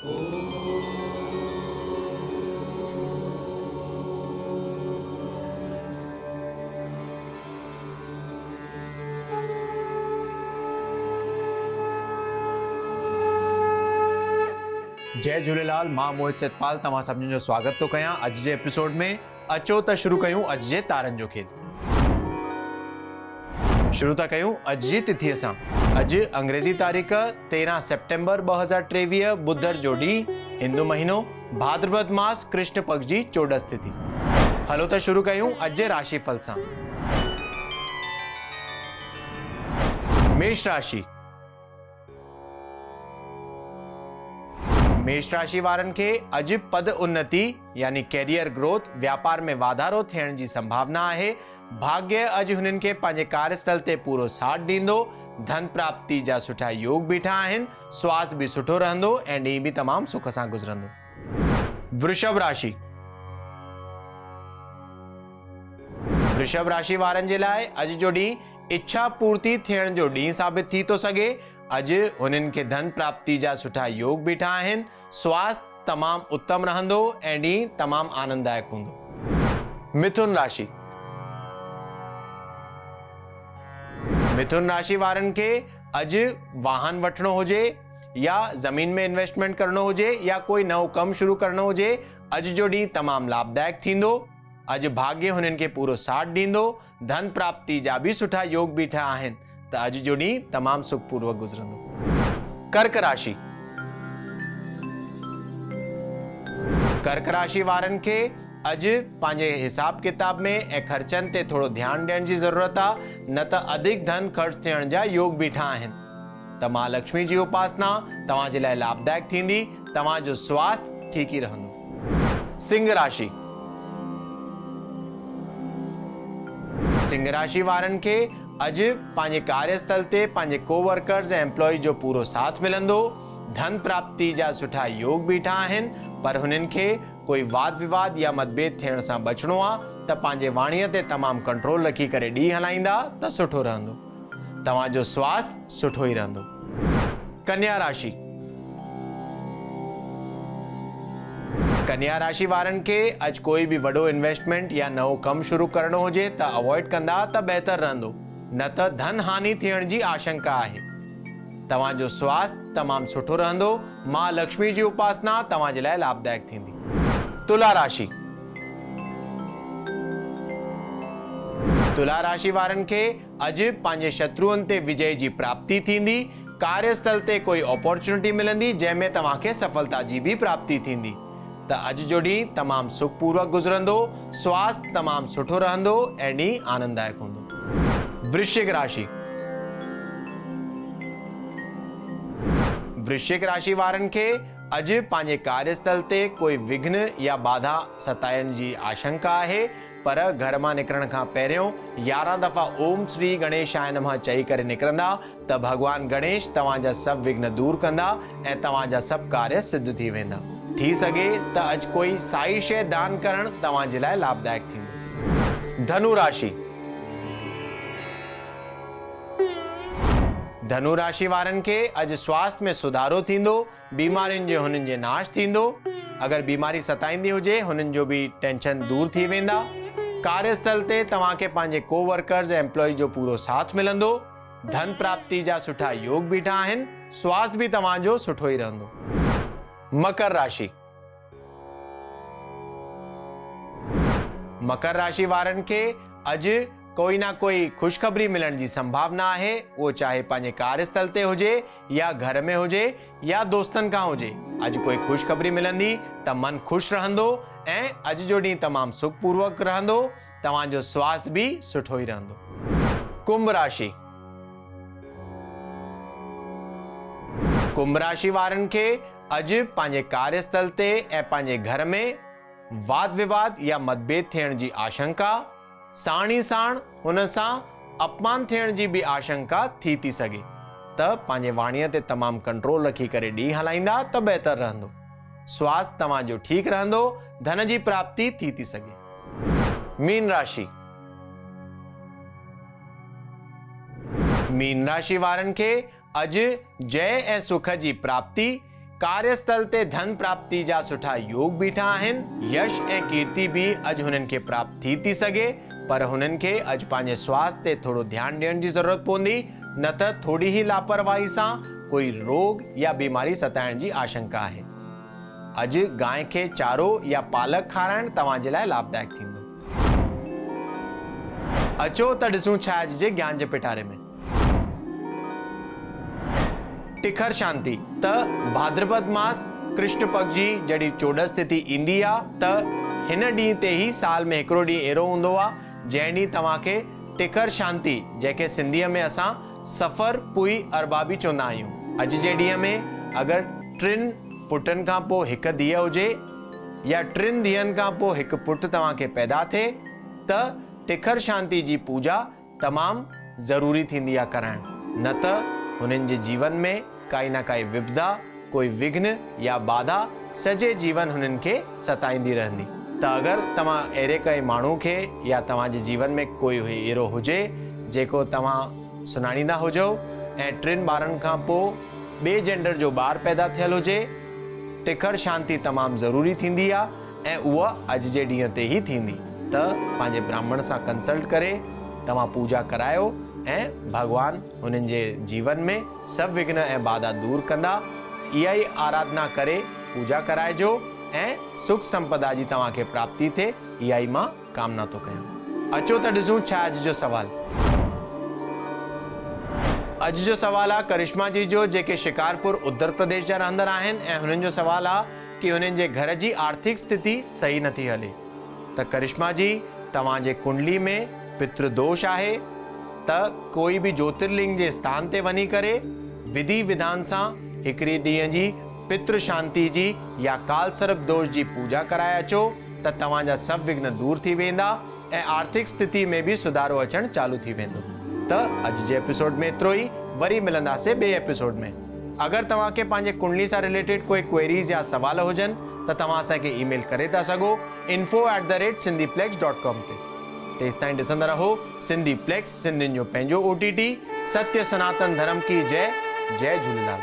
जय झूलेलाल। मां मोहित सतपाल तव्हां सभिनी जो स्वागत तो कयां अॼु जे एपिसोड में। अचो त शुरू कयूं अॼु जे तारनि जो खेल। शुरू था कयूं अॼु जी तिथीअ सां। अॼु अंग्रेज़ी तारीख़ 13 सेप्टेम्बर 2023 बुधर जो ॾींहुं, हिंदू महीनो भाद्रपद मास कृष्ण पक्ष जी चोॾस तिथि। हलो त शुरू कयूं अॼु जे राशिफल सां। मेष राशि। मेष राशि वारनि खे अॼु पद उन्नति यानी कैरियर ग्रोथ, व्यापार में वाधारो थियण जी संभावना आहे। भाग्य अॼु हुननि खे पंहिंजे कार्यस्थल ते पूरो साथ ॾींदो। धन प्राप्ति जा सुठा योग बीठा आहिनि। स्वास्थ्य भी सुठो रहंदो ऐं ॾींहुं भी तमामु सुख सां गुज़रंदो। वृषभ राशि। वृषभ राशि वारनि जे लाइ अॼु जो ॾींहुं इच्छा पूर्ति थियण जो ॾींहुं साबित थी थो सघे। अॼु हुननि खे धन प्राप्ति जा सुठा योग बीठा आहिनि। स्वास्थ्य तमामु उत्तम रहंदो ऐं ॾींहुं तमामु आनंददायक हूंदो। मिथुन राशि। मिथुन राशि वारनि खे अॼु वाहन वठणो हुजे या ज़मीन में इन्वेस्टमेंट करणो हुजे या कोई नओं कमु शुरू करणो हुजे, अॼु जो ॾींहुं तमामु लाभदायक थींदो। अॼु भाग्य हुननि खे पूरो साथ ॾींदो। धन प्राप्ति जा भी सुठा योग बीठा आहिनि त अॼु जो ॾींहुं तमामु सुखपूर्वक गुज़रंदो। कर्क राशि। कर्क राशि वारनि खे अॼु पंहिंजे हिसाब किताब में ऐं ख़र्चनि ते थोरो ध्यानु ॾियण जी ज़रूरत आहे, न त अधिक धन ख़र्च थियण जा योग बीठा आहिनि। त मां लक्ष्मी जी उपासना तव्हां जे लाइ लाभदायक थींदी। तव्हां जो स्वास्थ्य ठीक ही रहंदो। सिंह राशि। सिंह राशि वारनि खे अॼु पंहिंजे कार्यस्थल ते पंहिंजे कोवर्कर्स ऐं एम्प्लॉय जो पूरो साथ मिलंदो। धन प्राप्ति जा सुठा योग बीठा आहिनि, पर हुननि खे कोई वाद विवाद या मतभेद थियण सां बचणो आहे त पंहिंजे वाणीअ ते तमामु कंट्रोल रखी करे ॾींहुं हलाईंदा त सुठो रहंदो। तव्हां जो स्वास्थ्य सुठो ही रहंदो। कन्या राशि। कन्या राशि वारनि खे अॼु कोई भी वॾो इन्वेस्टमेंट या नओं कमु शुरू करणो हुजे त अवॉइड कंदा त बहितर रहंदो, न त धन हानि थियण जी आशंका आहे। तव्हां जो स्वास्थ्य तमामु सुठो रहंदो। मां लक्ष्मी जी उपासना तव्हां जे लाइ लाभदायक थींदी। तुला राशि। तुला राशि वारनि खे अॼु पंहिंजे शत्रुअनि ते विजय जी प्राप्ति थींदी। कार्यस्थल ते कोई अपॉर्चुनिटी मिलंदी जंहिंमें तव्हां खे सफलता जी भी प्राप्ति थींदी। त अॼु जो ॾींहुं तमामु सुखपूर्वक गुज़रंदो। स्वास्थ्य तमामु सुठो रहंदो ऐं ॾींहुं आनंददायक हूंदो। वृश्चिक राशि। वृश्चिक राशि वारनि खे अॼु पंहिंजे कार्यस्थल ते कोई विघ्न या बाधा सताइण जी आशंका आहे, पर घर मां निकिरण खां पहिरियों 11 दफ़ा ओम श्री गणेशाय नमः चई करे निकिरंदा त भगवान गणेश तव्हां जा सभु विघ्न दूर कंदा ऐं तव्हां जा सभु कार्य सिद्ध थी वेंदा। थी सघे त अॼु कोई साई शइ दान करण तव्हां जे लाइ लाभदायक थींदो। धनु राशि। धनु राशि वारनि खे अॼु स्वास्थ्य में सुधारो थींदो। बीमारियुनि जो हुननि जे नाश थींदो। अगरि बीमारी सताईंदी हुजे हुननि जो भी टेंशन दूर थी वेंदा। कार्यस्थल ते तव्हां खे पंहिंजे कोवर्कर्स ऐं एम्प्लॉय जो पूरो साथ मिलंदो। धन प्राप्ति जा सुठा योग बीठा आहिनि। स्वास्थ्य भी तव्हां जो सुठो ही रहंदो। मकर राशि। मकर राशि वारनि खे अॼु कोई ना कोई खुशखबरी मिलण जी संभावना आहे। वो चाहे पंहिंजे कार्यस्थल ते हुजे या घर में हुजे या दोस्तनि खां हुजे। अॼु कोई खुशखबरी मिलंदी त मन खुश रहंदो ऐं अॼु जो ॾींहुं तमामु सुखपूर्वक रहंदो। तव्हां जो स्वास्थ्य भी सुठो ही रहंदो। कुंभ राशि। कुंभ राशि वारनि खे अॼु पंहिंजे कार्यस्थल ते ऐं पंहिंजे घर में वाद विवाद या मतभेद थियण जी आशंका, साण ही साण हुन सां अपमान थियण जी भी आशंका थी सघे। त पंहिंजे वाणीअ ते तमामु कंट्रोल रखी करे ॾींहुं हलाईंदा त बहितर रहंदो। स्वास्थ्य तव्हां जो ठीक रहंदो। धन जी प्राप्ति थी सघे। मीन राशि। मीन राशि वारनि खे अॼु जय ऐं सुख जी प्राप्ति कार्यस्थल ते धन प्राप्ति जा सुठा योग बीठा आहिनि। यश ऐं कीर्ति भी अॼु हुननि खे प्राप्त थी सघे, पर हुननि खे अॼु पंहिंजे स्वास्थ्य ते थोरो ध्यानु ॾियण जी ज़रूरत पवंदी, न त थोड़ी ही लापरवाही सां कोई रोग या बीमारी सताइण जी आशंका आहे। अॼु गांइ खे चारो या पालक खाराइण तव्हां जे लाइ लाभदायक थींदो। अचो त ॾिसूं छा अॼु जे ज्ञान जे पिटारे में। टिखर शांति त भाद्रपद मास कृष्ण पक्ष जी जॾहिं चोॾस तिथि ईंदी आहे त हिन ॾींहं ते ही साल में हिकिड़ो ॾींहुं अहिड़ो हूंदो आहे जंहिं ॾींहुं तव्हांखे टिखर शांति, जंहिंखे सिंधीअ में असां सफ़र पुई अरबाबी चवंदा आहियूं, अॼु जे ॾींहं में अगरि 3 पुटनि खां पोइ हिकु धीअ हुजे या 3 धीअनि खां पोइ हिकु पुटु तव्हांखे पैदा थिए त टिखर शांति जी पूजा तमामु ज़रूरी थींदी आहे कराइण, न त हुननि जे जीवन में काई न काई विपदा, कोई विघ्न या बाधा सॼे जीवन हुननि खे सताईंदी रहंदी। त अगरि तव्हां अहिड़े काई माण्हू खे या तव्हांजे जीवन में कोई अहिड़ो हुजे जेको तव्हां सुञाणींदा हुजो ऐं 3 ॿारनि खां पोइ ॿिए जेंडर जो ॿारु पैदा थियल हुजे, टिखर शांति तमामु ज़रूरी थींदी आहे ऐं उहा अॼु जे ॾींहं ते ई थींदी। त पंहिंजे ब्राह्मण सां कंसल्ट करे तव्हां पूजा करायो ऐं भगवान हुननि जे जीवन में सभु विघ्न ऐं बाधा दूर कंदा। इहा ई आराधना करे पूजा कराइजो ऐं सुख संपदा जी तव्हांखे प्राप्ति थिए, इहा ई मां कामना थो कयां। अचो त ॾिसूं छा अॼु जो सवाल। अॼु जो सवाल आहे करिश्मा जी जो, जेके शिकारपुर उत्तर प्रदेश जा रहंदड़ आहिनि ऐं हुननि जो सवाल आहे कि हुननि जे घर जी आर्थिक स्थिति सही नथी हले। त करिश्मा जी, तव्हांजे कुंडली में पितृदोष आहे त कोई भी ज्योतिर्लिंग जे स्थान ते वञी करे विधि विधान सां हिकिड़ी ॾींहं जी पितृ शांति जी या काल सर्प दोष जी पूजा कराए अचो त तव्हांजा सभु विघ्न दूर थी वेंदा ऐं आर्थिक स्थिति में भी सुधारो अचणु चालू थी वेंदो। त अॼु जे एपिसोड में एतिरो ई, वरी मिलंदासीं ॿिए एपिसोड में। अगरि तव्हांखे पंहिंजे कुंडली सां रिलेटेड कोई क्वेरीज़ या सवाल हुजनि त तव्हां असांखे ईमेल करे था सघो info@sindhiplex.com ते। तेसिताईं ॾिसंदा रहो सिंधी प्लेक्स, सिंधियुनि जो पंहिंजो OTT। सत्य सनातन धर्म की जय। जय झूलेलाल।